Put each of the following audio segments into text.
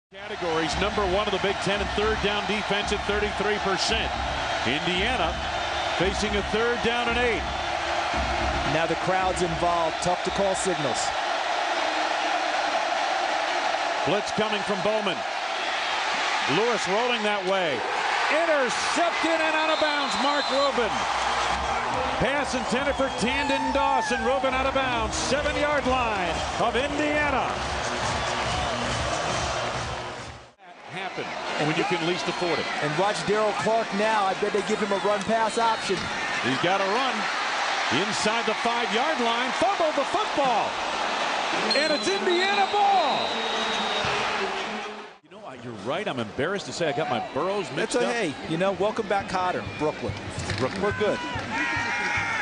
Categories, number one of the Big Ten in third down defense at 33%. Indiana facing a third down and 8. Now the crowd's involved. Tough to call signals. Blitz coming from Bowman. Lewis rolling that way. Intercepted and out of bounds. Mark Rubin. Pass intended for Tandon Dawson. Rubin out of bounds. 7-yard line of Indiana. Happen when you can least afford it. And watch Darryl Clark now. I bet they give him a run-pass option. He's got to run inside the 5-yard line. Fumbled the football. And it's Indiana ball. You know, you're right. I'm embarrassed to say I got my Burrows mixed up. Hey, you know, welcome back, Cotter, Brooklyn. We're good.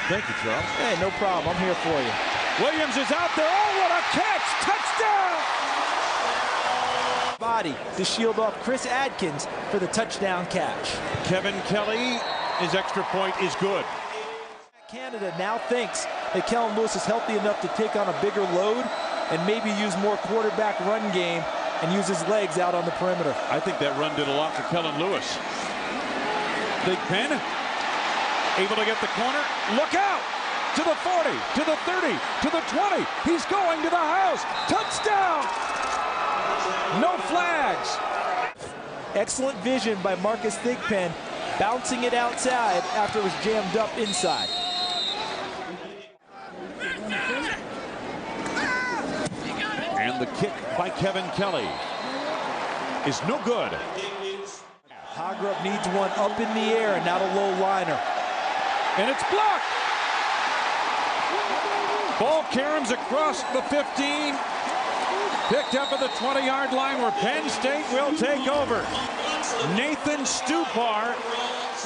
Thank you, Charles. Hey, no problem. I'm here for you. Williams is out there. Oh, what a catch. Touchdown. Body to shield off Chris Adkins for the touchdown catch. Kevin Kelly, his extra point is good. Canada now thinks that Kellen Lewis is healthy enough to take on a bigger load and maybe use more quarterback run game and use his legs out on the perimeter. I think that run did a lot for Kellen Lewis. Big Penn able to get the corner. Look out! To the 40, to the 30, to the 20. He's going to the house. Touchdown! No flags. Excellent vision by Marcus Thigpen, bouncing it outside after it was jammed up inside. And the kick by Kevin Kelly is no good. Hogrup needs one up in the air and not a low liner. And it's blocked. Ball caroms across the 15. Picked up at the 20-yard line where Penn State will take over. Nathan Stupar.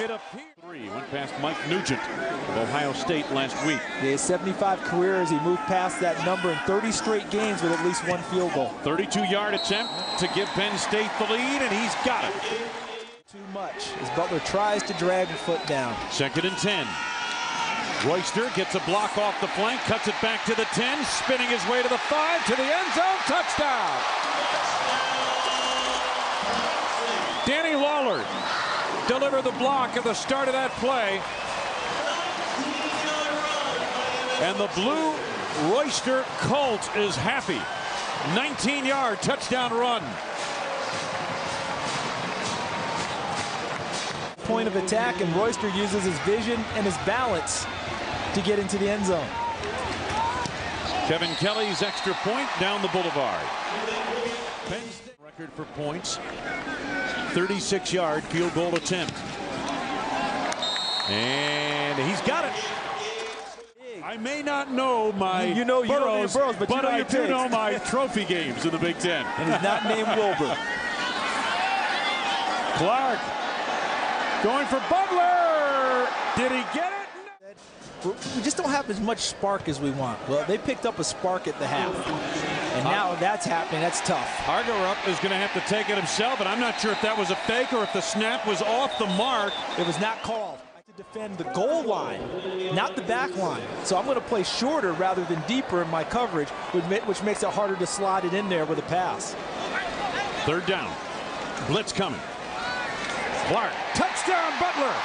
It appears. Went past Mike Nugent of Ohio State last week. He has 75 careers. He moved past that number in 30 straight games with at least one field goal. 32-yard attempt to give Penn State the lead, and he's got it. Too much as Butler tries to drag the foot down. 2nd and 10. Royster gets a block off the flank, cuts it back to the 10, spinning his way to the 5, to the end zone, touchdown! Danny Lawler delivered the block at the start of that play. And the blue Royster cult is happy. 19-yard touchdown run. Point of attack, and Royster uses his vision and his balance to get into the end zone. Kevin Kelly's extra point down the boulevard. Penn State record for points. 36-yard field goal attempt. And he's got it. I may not know my Burrows, but I do know my trophy games in the Big Ten. And he's not named Wilbur. Clark going for Butler. Did he get it? We just don't have as much spark as we want. Well, they picked up a spark at the half. And now that's happening. That's tough. Hogrup is going to have to take it himself, and I'm not sure if that was a fake or if the snap was off the mark. It was not called. To defend the goal line, not the back line. So I'm going to play shorter rather than deeper in my coverage, which makes it harder to slide it in there with a pass. 3rd down. Blitz coming. Clark. Touchdown, Butler.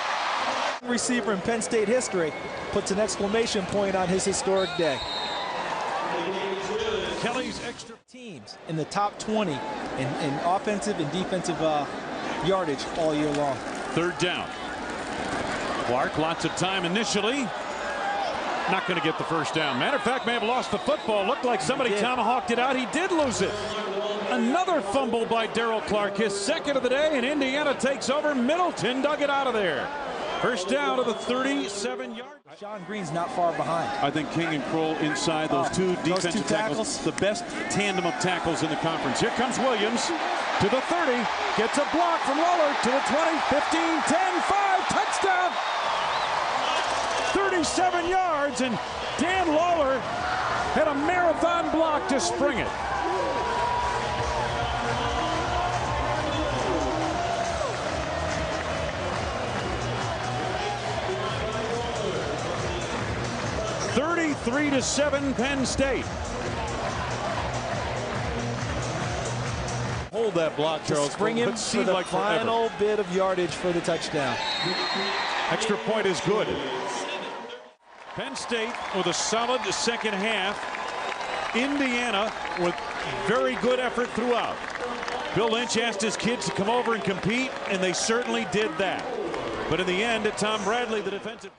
Receiver in Penn State history puts an exclamation point on his historic day. Kelly's extra teams in the top 20 in offensive and defensive yardage all year long. 3rd down. Clark, lots of time initially. Not going to get the first down. Matter of fact, may have lost the football. Looked like somebody tomahawked it out. He did lose it. Another fumble by Darryl Clark, his 2nd of the day, and Indiana takes over. Middleton dug it out of there. First down to the 37-yard. Sean Green's not far behind. I think King and Kroll inside those two defensive tackles. The best tandem of tackles in the conference. Here comes Williams to the 30. Gets a block from Lawler to the 20, 15, 10, 5. Touchdown! 37 yards, and Dan Lawler had a marathon block to spring it. Three to 7 Penn State. Hold that block, Charles. Spring him for the final bit of yardage for the touchdown. Extra point is good. Penn State with a solid second half. Indiana with very good effort throughout. Bill Lynch asked his kids to come over and compete, and they certainly did that. But in the end, Tom Bradley, the defensive